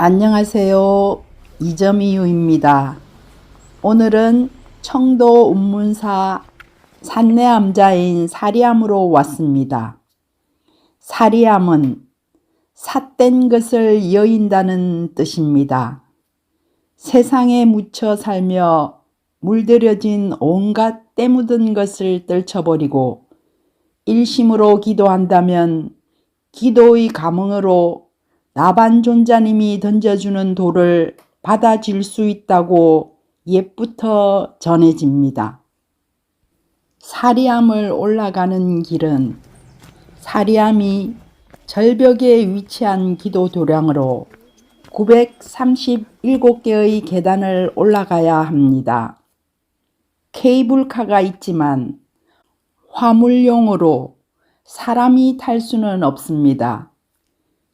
안녕하세요. 이점이유입니다. 오늘은 청도 운문사 산내암자인 사리암으로 왔습니다. 사리암은 삿된 것을 여인다는 뜻입니다. 세상에 묻혀 살며 물들여진 온갖 때 묻은 것을 떨쳐버리고 일심으로 기도한다면 기도의 감흥으로 나반존자님이 던져주는 돌을 받아줄 수 있다고 옛부터 전해집니다. 사리암을 올라가는 길은 사리암이 절벽에 위치한 기도 도량으로 937개의 계단을 올라가야 합니다. 케이블카가 있지만 화물용으로 사람이 탈 수는 없습니다.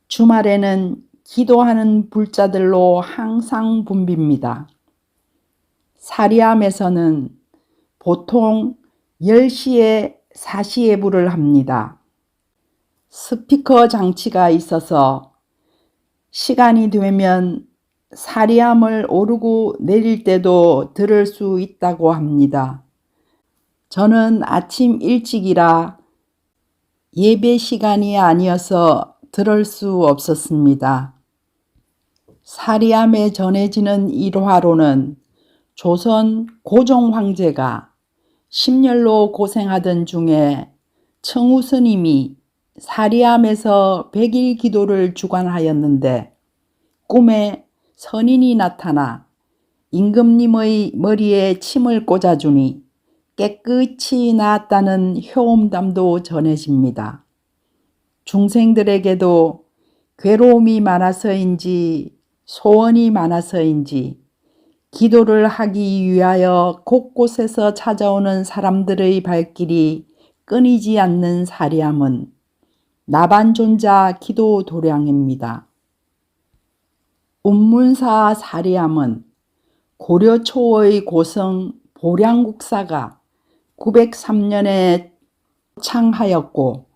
주말에는 기도하는 불자들로 항상 붐빕니다. 사리암에서는 보통 10시에 사시예불을 합니다. 스피커 장치가 있어서 시간이 되면 사리암을 오르고 내릴 때도 들을 수 있다고 합니다. 저는 아침 일찍이라 예배 시간이 아니어서 들을 수 없었습니다. 사리암에 전해지는 일화로는 조선 고종 황제가 심열로 고생하던 중에 청우 스님이 사리암에서 100일 기도를 주관하였는데 꿈에 선인이 나타나 임금님의 머리에 침을 꽂아주니 깨끗이 나았다는 효험담도 전해집니다. 중생들에게도 괴로움이 많아서인지 소원이 많아서인지 기도를 하기 위하여 곳곳에서 찾아오는 사람들의 발길이 끊이지 않는 사리암은 나반존자 기도 도량입니다. 운문사 사리암은 고려 초의 고성 보량국사가 903년에 창하였고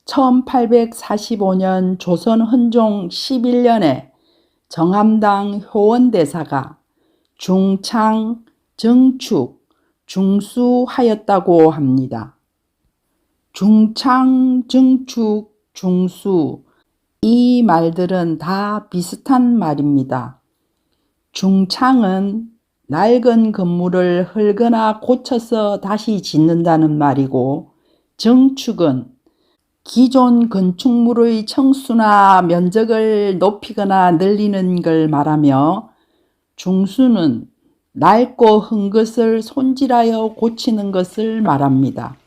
1845년 조선 헌종 11년에 정암당 효원대사가 중창, 정축, 중수하였다고 합니다. 중창, 정축, 중수 이 말들은 다 비슷한 말입니다. 중창은 낡은 건물을 헐거나 고쳐서 다시 짓는다는 말이고 정축은 기존 건축물의 청수나 면적을 높이거나 늘리는 걸 말하며 중수는 낡고 흔 것을 손질하여 고치는 것을 말합니다.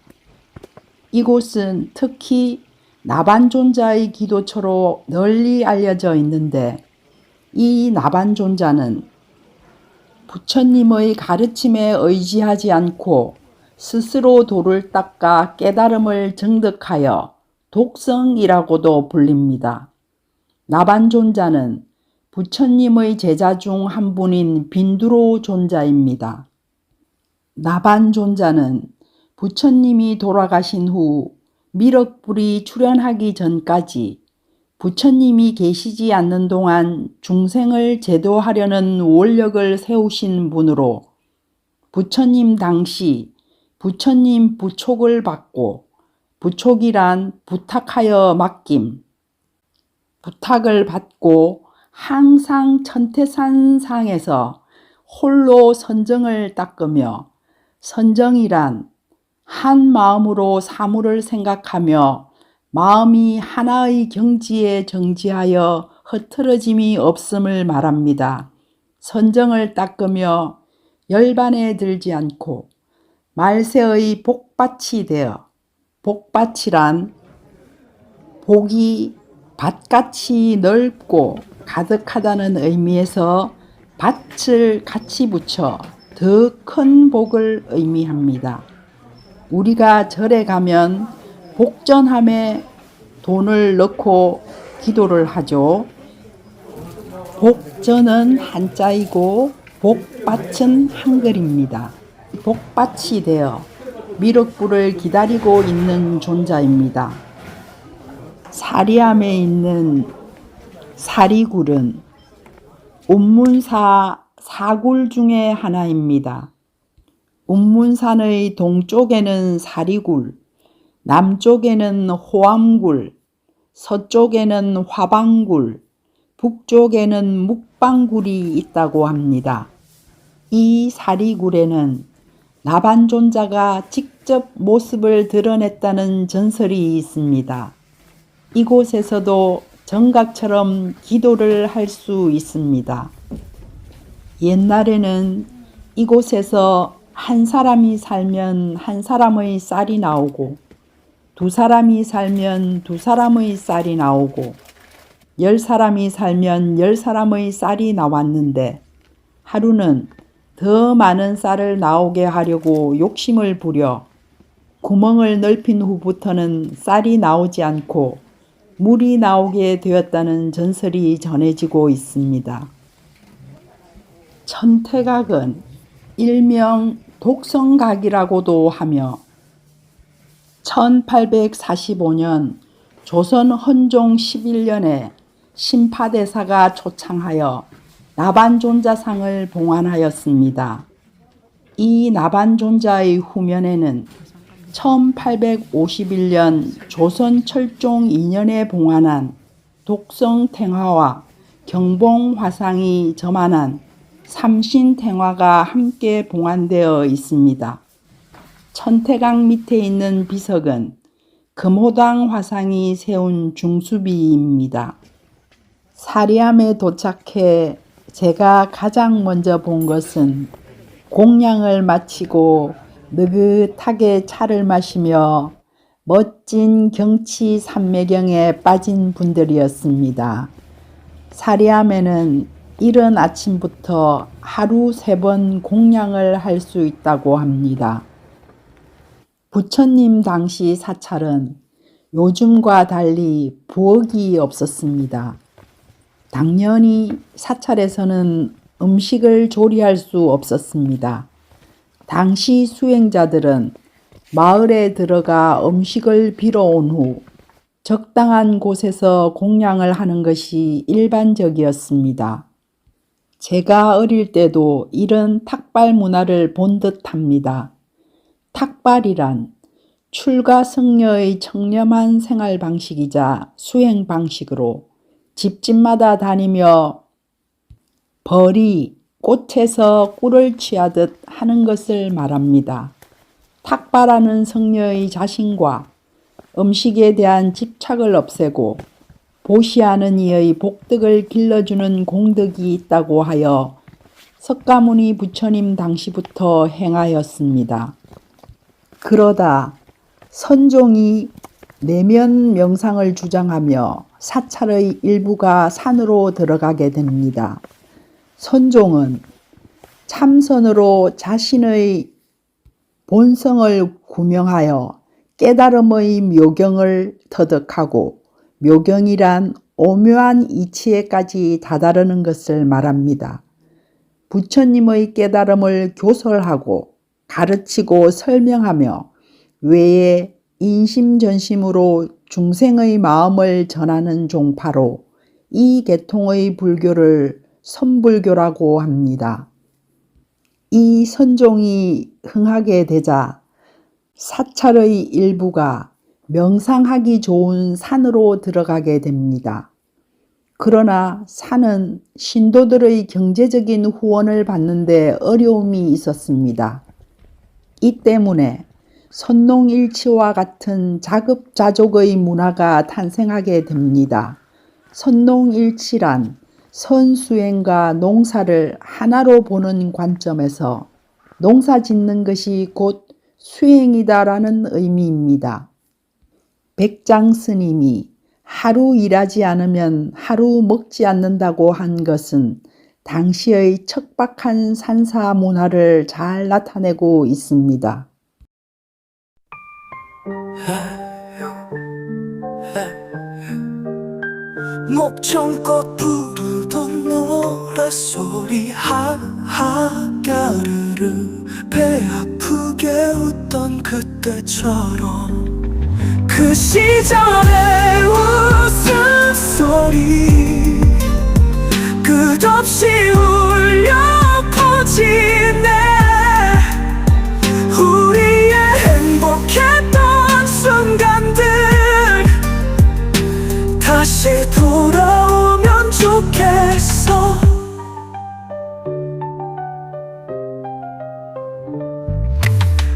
이곳은 특히 나반존자의 기도처로 널리 알려져 있는데 이 나반존자는 부처님의 가르침에 의지하지 않고 스스로 돌을 닦아 깨달음을 정득하여 독성이라고도 불립니다. 나반존자는 부처님의 제자 중 한 분인 빈두로 존자입니다. 나반존자는 부처님이 돌아가신 후 미륵불이 출현하기 전까지 부처님이 계시지 않는 동안 중생을 제도하려는 원력을 세우신 분으로 부처님 당시 부처님 부촉을 받고 부촉이란 부탁하여 맡김, 부탁을 받고 항상 천태산상에서 홀로 선정을 닦으며 선정이란 한 마음으로 사물을 생각하며 마음이 하나의 경지에 정지하여 흐트러짐이 없음을 말합니다. 선정을 닦으며 열반에 들지 않고 말세의 복밭이 되어 복밭이란 복이 밭같이 넓고 가득하다는 의미에서 밭을 같이 붙여 더 큰 복을 의미합니다. 우리가 절에 가면 복전함에 돈을 넣고 기도를 하죠. 복전은 한자이고 복밭은 한글입니다. 복밭이 되어 미륵불을 기다리고 있는 존자입니다. 사리암에 있는 사리굴은 운문사 사굴 중의 하나입니다. 운문산의 동쪽에는 사리굴, 남쪽에는 호암굴, 서쪽에는 화방굴, 북쪽에는 묵방굴이 있다고 합니다. 이 사리굴에는 나반존자가 직접 모습을 드러냈다는 전설이 있습니다. 이곳에서도 정각처럼 기도를 할 수 있습니다. 옛날에는 이곳에서 한 사람이 살면 한 사람의 쌀이 나오고, 두 사람이 살면 두 사람의 쌀이 나오고, 10사람이 살면 10사람의 쌀이 나왔는데, 하루는 더 많은 쌀을 나오게 하려고 욕심을 부려 구멍을 넓힌 후부터는 쌀이 나오지 않고 물이 나오게 되었다는 전설이 전해지고 있습니다. 천태각은 일명 독성각이라고도 하며 1845년 조선 헌종 11년에 신파대사가 초창하여 나반존자상을 봉안하였습니다. 이 나반존자의 후면에는 1851년 조선 철종 2년에 봉안한 독성탱화와 경봉화상이 저만한 삼신탱화가 함께 봉안되어 있습니다. 천태각 밑에 있는 비석은 금호당 화상이 세운 중수비입니다. 사리암에 도착해 제가 가장 먼저 본 것은 공양을 마치고 느긋하게 차를 마시며 멋진 경치 산매경에 빠진 분들이었습니다. 사리암에는 이른 아침부터 하루 3번 공양을 할 수 있다고 합니다. 부처님 당시 사찰은 요즘과 달리 부엌이 없었습니다. 당연히 사찰에서는 음식을 조리할 수 없었습니다. 당시 수행자들은 마을에 들어가 음식을 빌어온 후 적당한 곳에서 공양을 하는 것이 일반적이었습니다. 제가 어릴 때도 이런 탁발 문화를 본 듯합니다. 탁발이란 출가성녀의 청렴한 생활 방식이자 수행 방식으로 집집마다 다니며 벌이 꽃에서 꿀을 취하듯 하는 것을 말합니다. 탁발하는 성녀의 자신과 음식에 대한 집착을 없애고 보시하는 이의 복덕을 길러주는 공덕이 있다고 하여 석가모니 부처님 당시부터 행하였습니다. 그러다 선종이 내면 명상을 주장하며 사찰의 일부가 산으로 들어가게 됩니다. 선종은 참선으로 자신의 본성을 구명하여 깨달음의 묘경을 터득하고 묘경이란 오묘한 이치에까지 다다르는 것을 말합니다. 부처님의 깨달음을 교설하고 가르치고 설명하며 외에 인심전심으로 중생의 마음을 전하는 종파로 이 계통의 불교를 선불교라고 합니다. 이 선종이 흥하게 되자 사찰의 일부가 명상하기 좋은 산으로 들어가게 됩니다. 그러나 산은 신도들의 경제적인 후원을 받는데 어려움이 있었습니다. 이 때문에 선농일치와 같은 자급자족의 문화가 탄생하게 됩니다. 선농일치란 선수행과 농사를 하나로 보는 관점에서 농사 짓는 것이 곧 수행이다라는 의미입니다. 백장 스님이 하루 일하지 않으면 하루 먹지 않는다고 한 것은 당시의 척박한 산사 문화를 잘 나타내고 있습니다. 목청껏 부르던 노랫소리 하하가르르 배 아프게 웃던 그때처럼 그 시절의 웃음소리 그 끝없이 울려 퍼지네. 우리의 행복했던 순간들 다시 돌아오면 좋겠어.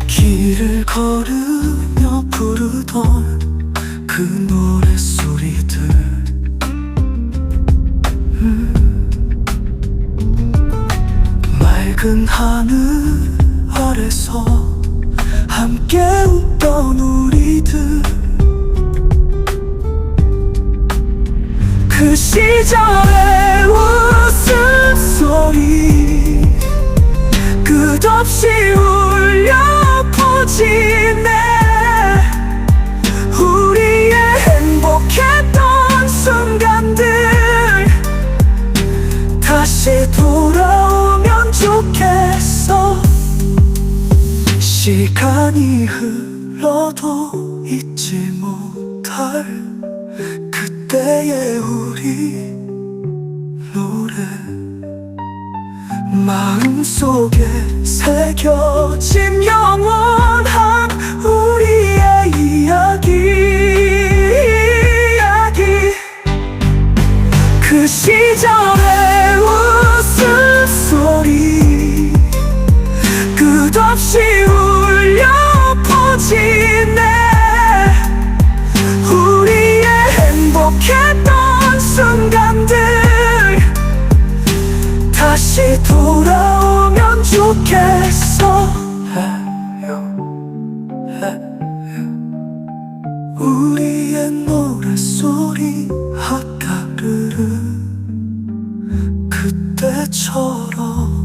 길을 걸으며 부르던 그 노랫소리들, 맑은 하늘 아래서 함께 웃던 우리들, 그 시절의 웃음소리 끝없이 울려 퍼지네. 우리의 행복했던 순간들 다시 돌아오면 좋겠어. 시간이 흘러도 잊지 못할 그때의 우리 노래, 마음속에 새겨진 영원한 우리의 이야기. 그 시절의 웃음소리 끝없이 울려 퍼지네. 우리의 행복했던 순간들 다시 돌아오면 좋겠어. 우리의 노랫소리 아까르르 그때처럼